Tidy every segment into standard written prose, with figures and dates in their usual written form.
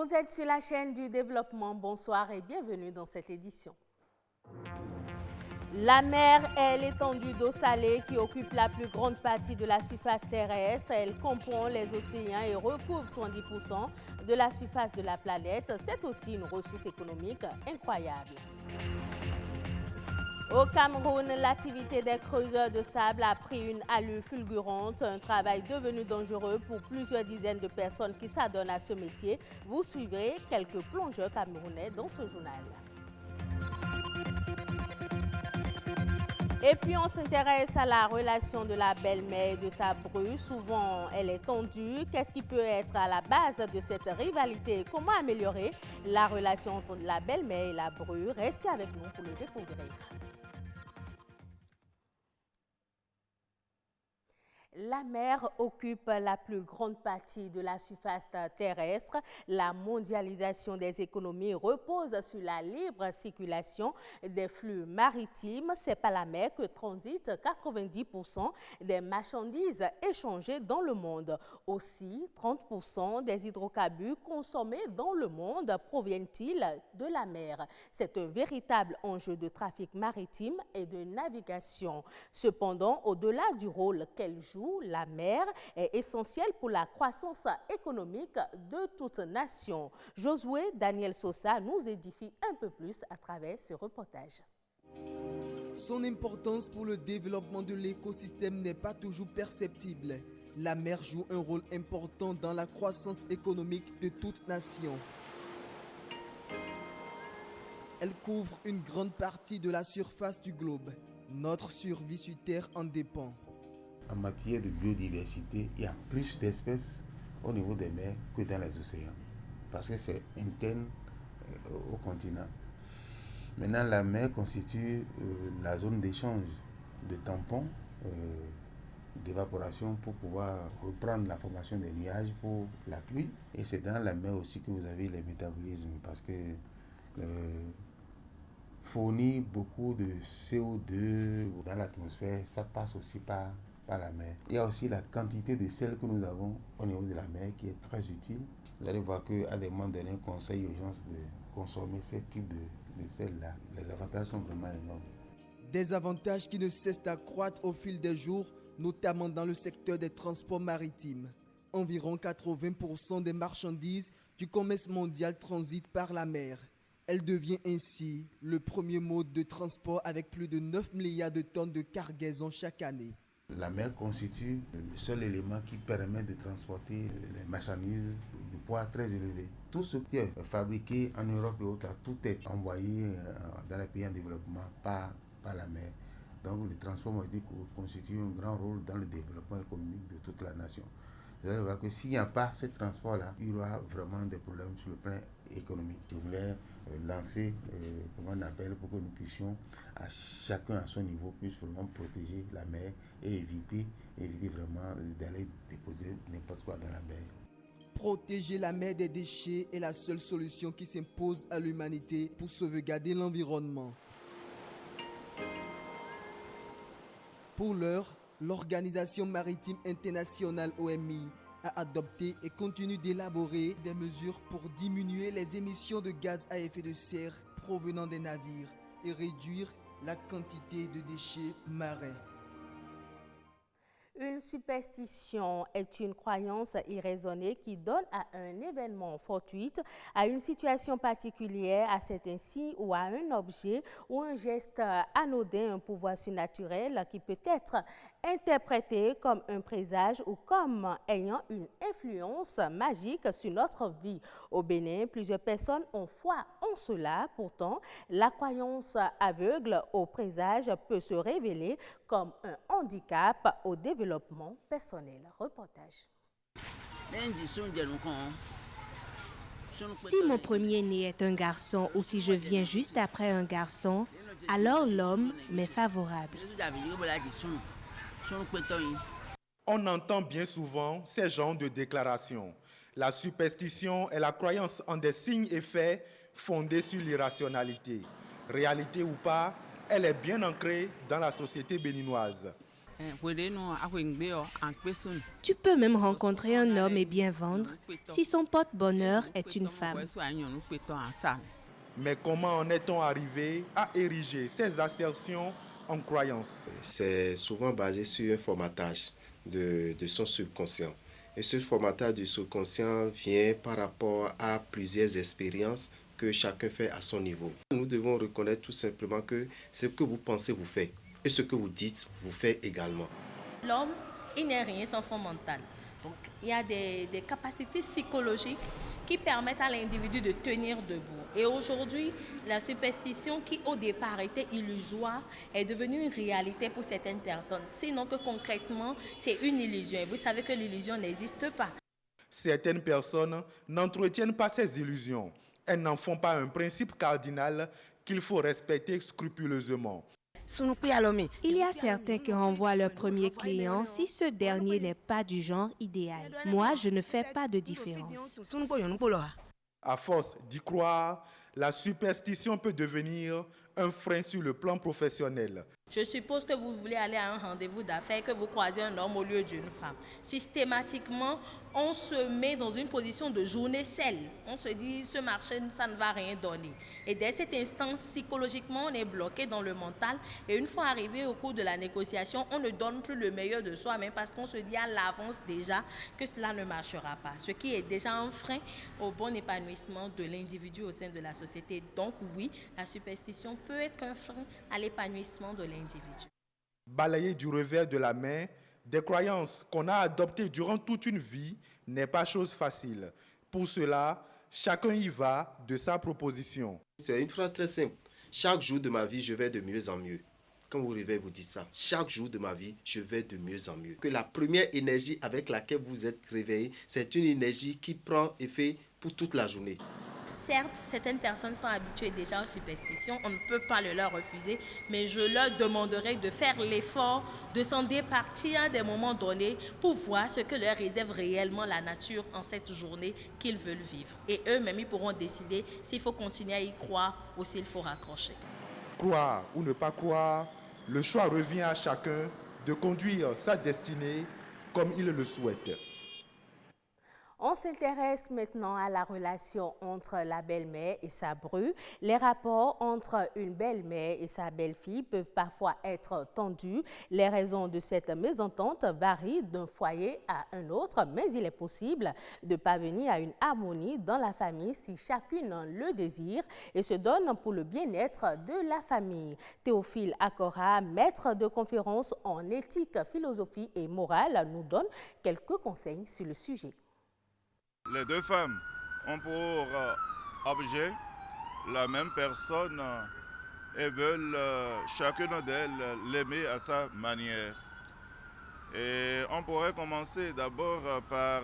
Vous êtes sur la chaîne du développement. Bonsoir et bienvenue dans cette édition. La mer est l'étendue d'eau salée qui occupe la plus grande partie de la surface terrestre. Elle comprend les océans et recouvre 70% de la surface de la planète. C'est aussi une ressource économique incroyable. Au Cameroun, l'activité des creuseurs de sable a pris une allure fulgurante, un travail devenu dangereux pour plusieurs dizaines de personnes qui s'adonnent à ce métier. Vous suivrez quelques plongeurs camerounais dans ce journal. Et puis on s'intéresse à la relation de la belle-mère et de sa bru. Souvent, elle est tendue. Qu'est-ce qui peut être à la base de cette rivalité? Comment améliorer la relation entre la belle-mère et la bru? Restez avec nous pour le découvrir. La mer occupe la plus grande partie de la surface terrestre. La mondialisation des économies repose sur la libre circulation des flux maritimes. C'est par la mer que transitent 90% des marchandises échangées dans le monde. Aussi, 30% des hydrocarbures consommés dans le monde proviennent-ils de la mer. C'est un véritable enjeu de trafic maritime et de navigation. Cependant, au-delà du rôle qu'elle joue, la mer est essentielle pour la croissance économique de toute nation. Josué Daniel Sosa nous édifie un peu plus à travers ce reportage. Son importance pour le développement de l'écosystème n'est pas toujours perceptible. La mer joue un rôle important dans la croissance économique de toute nation. Elle couvre une grande partie de la surface du globe. Notre survie sur Terre en dépend. En matière de biodiversité, il y a plus d'espèces au niveau des mers que dans les océans, parce que c'est interne au continent. Maintenant, la mer constitue la zone d'échange de tampons, d'évaporation pour pouvoir reprendre la formation des nuages pour la pluie. Et c'est dans la mer aussi que vous avez les métabolismes, parce que fournit beaucoup de CO2 dans l'atmosphère, ça passe aussi par la mer. Il y a aussi la quantité de sel que nous avons au niveau de la mer qui est très utile. Vous allez voir qu'à des moments donnés, on conseille aux gens de consommer ce type de sel-là. Les avantages sont vraiment énormes. Des avantages qui ne cessent d'accroître au fil des jours, notamment dans le secteur des transports maritimes. Environ 80% des marchandises du commerce mondial transitent par la mer. Elle devient ainsi le premier mode de transport avec plus de 9 milliards de tonnes de cargaison chaque année. La mer constitue le seul élément qui permet de transporter les marchandises de poids très élevé. Tout ce qui est fabriqué en Europe et autres, tout est envoyé dans les pays en développement par la mer. Donc le transport maritime constitue un grand rôle dans le développement économique de toute la nation. Vous allez voir que s'il n'y a pas ce transport-là, il y aura vraiment des problèmes sur le plan économique. Je voulais lancer, comment on appelle, pour que nous puissions, à chacun à son niveau, puisse vraiment protéger la mer et éviter vraiment d'aller déposer n'importe quoi dans la mer. Protéger la mer des déchets est la seule solution qui s'impose à l'humanité pour sauvegarder l'environnement. Pour l'heure, l'Organisation maritime internationale OMI a adopté et continue d'élaborer des mesures pour diminuer les émissions de gaz à effet de serre provenant des navires et réduire la quantité de déchets marins. Une superstition est une croyance irraisonnée qui donne à un événement fortuit, à une situation particulière, à cet insigne ou à un objet ou un geste anodin, un pouvoir surnaturel qui peut être interprété comme un présage ou comme ayant une influence magique sur notre vie. Au Bénin, plusieurs personnes ont foi en cela. Pourtant, la croyance aveugle au présage peut se révéler comme un handicap au développement personnel. Reportage. Si mon premier-né est un garçon ou si je viens juste après un garçon, alors l'homme m'est favorable. On entend bien souvent ces genres de déclarations. La superstition est la croyance en des signes et faits fondés sur l'irrationalité. Réalité ou pas, elle est bien ancrée dans la société béninoise. Tu peux même rencontrer un homme et bien vendre si son porte-bonheur est une femme. Mais comment en est-on arrivé à ériger ces assertions en croyances? C'est souvent basé sur un formatage de son subconscient. Et ce formatage du subconscient vient par rapport à plusieurs expériences que chacun fait à son niveau. Nous devons reconnaître tout simplement que ce que vous pensez vous fait et ce que vous dites vous fait également. L'homme, il n'est rien sans son mental. Donc, il y a des capacités psychologiques qui permettent à l'individu de tenir debout. Et aujourd'hui, la superstition qui au départ était illusoire est devenue une réalité pour certaines personnes. Sinon que concrètement, c'est une illusion. Et vous savez que l'illusion n'existe pas. Certaines personnes n'entretiennent pas ces illusions. Elles n'en font pas un principe cardinal qu'il faut respecter scrupuleusement. Il y a certains qui renvoient leur premier client si ce dernier n'est pas du genre idéal. Moi, je ne fais pas de différence. À force d'y croire, la superstition peut devenir un frein sur le plan professionnel. Je suppose que vous voulez aller à un rendez-vous d'affaires, que vous croisez un homme au lieu d'une femme. Systématiquement, on se met dans une position de journée seule. On se dit, ce marché, ça ne va rien donner. Et dès cet instant, psychologiquement, on est bloqué dans le mental. Et une fois arrivé au cours de la négociation, on ne donne plus le meilleur de soi-même parce qu'on se dit à l'avance déjà que cela ne marchera pas. Ce qui est déjà un frein au bon épanouissement de l'individu au sein de la société. Donc oui, la superstition peut être un frein à l'épanouissement de l'individu. Balayer du revers de la main des croyances qu'on a adoptées durant toute une vie n'est pas chose facile. Pour cela, chacun y va de sa proposition. C'est une phrase très simple. Chaque jour de ma vie, je vais de mieux en mieux. Quand vous rêvez, vous dites ça. Chaque jour de ma vie, je vais de mieux en mieux. Que la première énergie avec laquelle vous êtes réveillé, c'est une énergie qui prend effet pour toute la journée. Certes, certaines personnes sont habituées déjà aux superstitions, on ne peut pas le leur refuser, mais je leur demanderai de faire l'effort de s'en départir à des moments donnés pour voir ce que leur réserve réellement la nature en cette journée qu'ils veulent vivre. Et eux-mêmes, ils pourront décider s'il faut continuer à y croire ou s'il faut raccrocher. Croire ou ne pas croire, le choix revient à chacun de conduire sa destinée comme il le souhaite. On s'intéresse maintenant à la relation entre la belle-mère et sa bru. Les rapports entre une belle-mère et sa belle-fille peuvent parfois être tendus. Les raisons de cette mésentente varient d'un foyer à un autre, mais il est possible de parvenir à une harmonie dans la famille si chacune le désire et se donne pour le bien-être de la famille. Théophile Akora, maître de conférences en éthique, philosophie et morale, nous donne quelques conseils sur le sujet. Les deux femmes ont pour objet la même personne et veulent chacune d'elles l'aimer à sa manière. Et on pourrait commencer d'abord par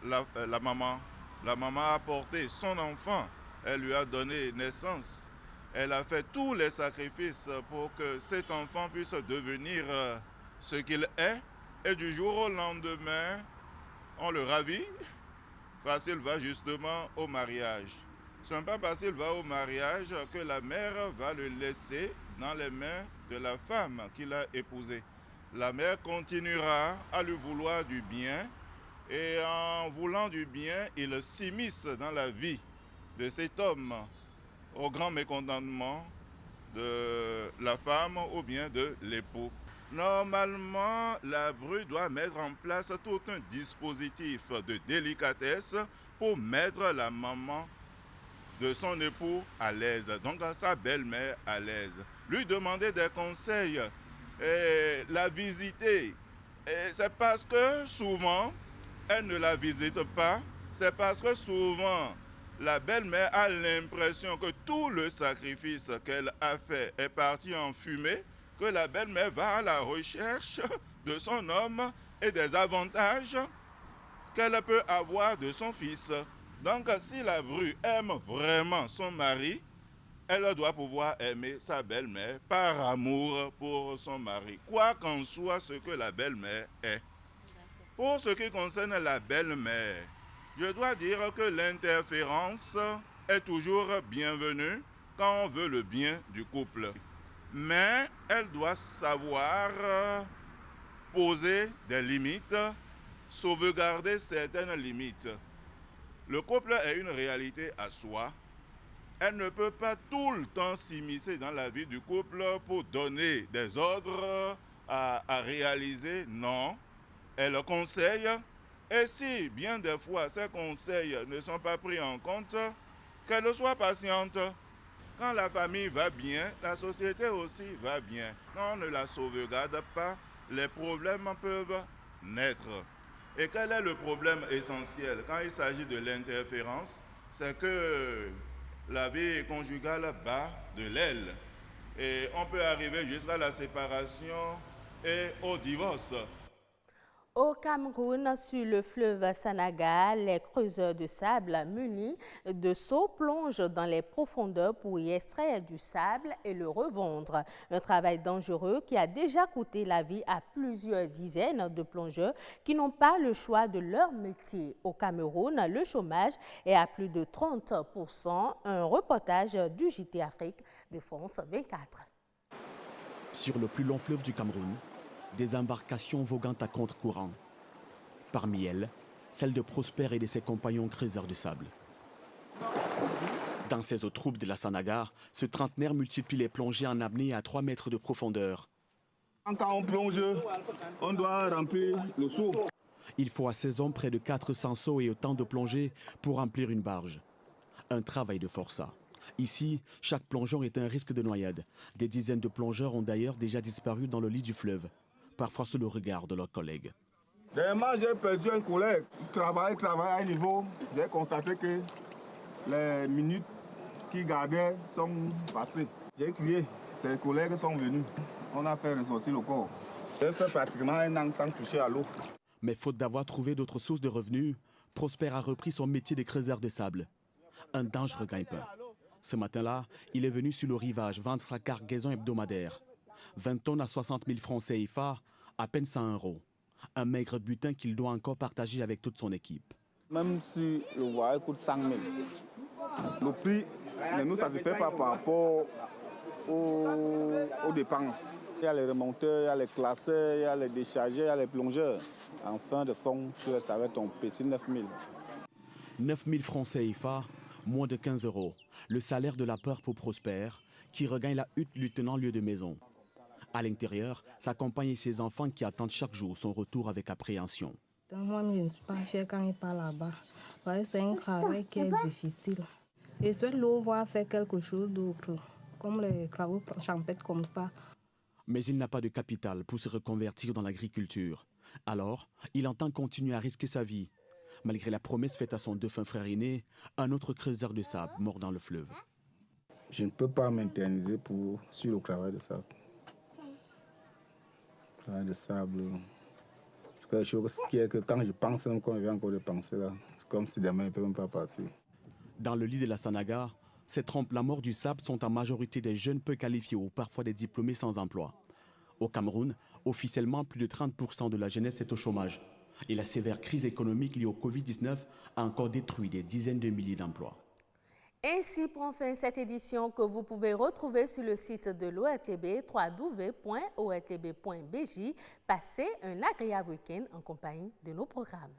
la maman. La maman a porté son enfant, elle lui a donné naissance. Elle a fait tous les sacrifices pour que cet enfant puisse devenir ce qu'il est. Et du jour au lendemain, on le ravit. Parce qu'il va justement au mariage. Ce n'est pas parce qu'il va au mariage que la mère va le laisser dans les mains de la femme qu'il a épousée. La mère continuera à lui vouloir du bien et en voulant du bien, il s'immisce dans la vie de cet homme au grand mécontentement de la femme ou bien de l'époux. Normalement, la bru doit mettre en place tout un dispositif de délicatesse pour mettre la maman de son époux à l'aise, donc sa belle-mère à l'aise. Lui demander des conseils, et la visiter. Et c'est parce que souvent, elle ne la visite pas, c'est parce que souvent, la belle-mère a l'impression que tout le sacrifice qu'elle a fait est parti en fumée, que la belle-mère va à la recherche de son homme et des avantages qu'elle peut avoir de son fils. Donc, si la bru aime vraiment son mari, elle doit pouvoir aimer sa belle-mère par amour pour son mari, quoi qu'en soit ce que la belle-mère est. Pour ce qui concerne la belle-mère, je dois dire que l'interférence est toujours bienvenue quand on veut le bien du couple. Mais elle doit savoir poser des limites, sauvegarder certaines limites. Le couple est une réalité à soi. Elle ne peut pas tout le temps s'immiscer dans la vie du couple pour donner des ordres à réaliser. Non, elle conseille. Et si bien des fois ces conseils ne sont pas pris en compte, qu'elle soit patiente. Quand la famille va bien, la société aussi va bien. Quand on ne la sauvegarde pas, les problèmes peuvent naître. Et quel est le problème essentiel? Quand il s'agit de l'interférence, c'est que la vie conjugale bat de l'aile. Et on peut arriver jusqu'à la séparation et au divorce. Au Cameroun, sur le fleuve Sanaga, les creuseurs de sable munis de seaux plongent dans les profondeurs pour y extraire du sable et le revendre. Un travail dangereux qui a déjà coûté la vie à plusieurs dizaines de plongeurs qui n'ont pas le choix de leur métier. Au Cameroun, le chômage est à plus de 30%. Un reportage du JT Afrique de France 24. Sur le plus long fleuve du Cameroun, des embarcations voguant à contre-courant. Parmi elles, celle de Prosper et de ses compagnons creuseurs de sable. Dans ces eaux troubles de la Sanaga, ce trentenaire multiplie les plongées en apnée à 3 mètres de profondeur. Quand on plonge, on doit remplir le seau. Il faut à 16 hommes près de 400 seaux et autant de plongées pour remplir une barge. Un travail de forçat. Ici, chaque plongeon est un risque de noyade. Des dizaines de plongeurs ont d'ailleurs déjà disparu dans le lit du fleuve, parfois sous le regard de leurs collègues. Dernièrement, j'ai perdu un collègue. Il travaille à un niveau. J'ai constaté que les minutes qu'il gardait sont passées. J'ai crié, ses collègues sont venus. On a fait ressortir le corps. J'ai fait pratiquement un an sans toucher à l'eau. Mais faute d'avoir trouvé d'autres sources de revenus, Prosper a repris son métier de creuseur de sable. Un dangereux gagne-pain. Ce matin-là, il est venu sur le rivage vendre sa cargaison hebdomadaire. 20 tonnes à 60 000 francs CFA, à peine 100 €. Un maigre butin qu'il doit encore partager avec toute son équipe. Même si le voyage coûte 100 000, le prix, mais nous, ça ne se fait pas par rapport aux dépenses. Il y a les remonteurs, il y a les classeurs, il y a les déchargeurs, il y a les plongeurs. En fin de compte, ça va être un petit 9 000. 9 000 francs CFA, moins de 15 €. Le salaire de la peur pour Prosper, qui regagne la hutte lieutenant lieu de maison. À l'intérieur, sa compagne et ses enfants qui attendent chaque jour son retour avec appréhension. Moi, je ne suis pas fière quand il part là-bas. C'est un travail qui est difficile. Et souhaite l'eau va faire quelque chose d'autre, comme les travaux champêtres comme ça. Mais il n'a pas de capital pour se reconvertir dans l'agriculture. Alors, il entend continuer à risquer sa vie. Malgré la promesse faite à son défunt frère aîné, un autre creuseur de sable mort dans le fleuve. Je ne peux pas m'interniser sur le travail de sable. Le travail de sable, c'est quelque chose qui est que quand je pense, quand je viens encore de penser là, c'est comme si demain il ne peut même pas partir. Dans le lit de la Sanaga, ces tremplins morts du sable sont en majorité des jeunes peu qualifiés ou parfois des diplômés sans emploi. Au Cameroun, officiellement, plus de 30% de la jeunesse est au chômage. Et la sévère crise économique liée au Covid-19 a encore détruit des dizaines de milliers d'emplois. Ainsi prend fin cette édition que vous pouvez retrouver sur le site de l'ORTB, www.ortb.bj. Passez un agréable week-end en compagnie de nos programmes.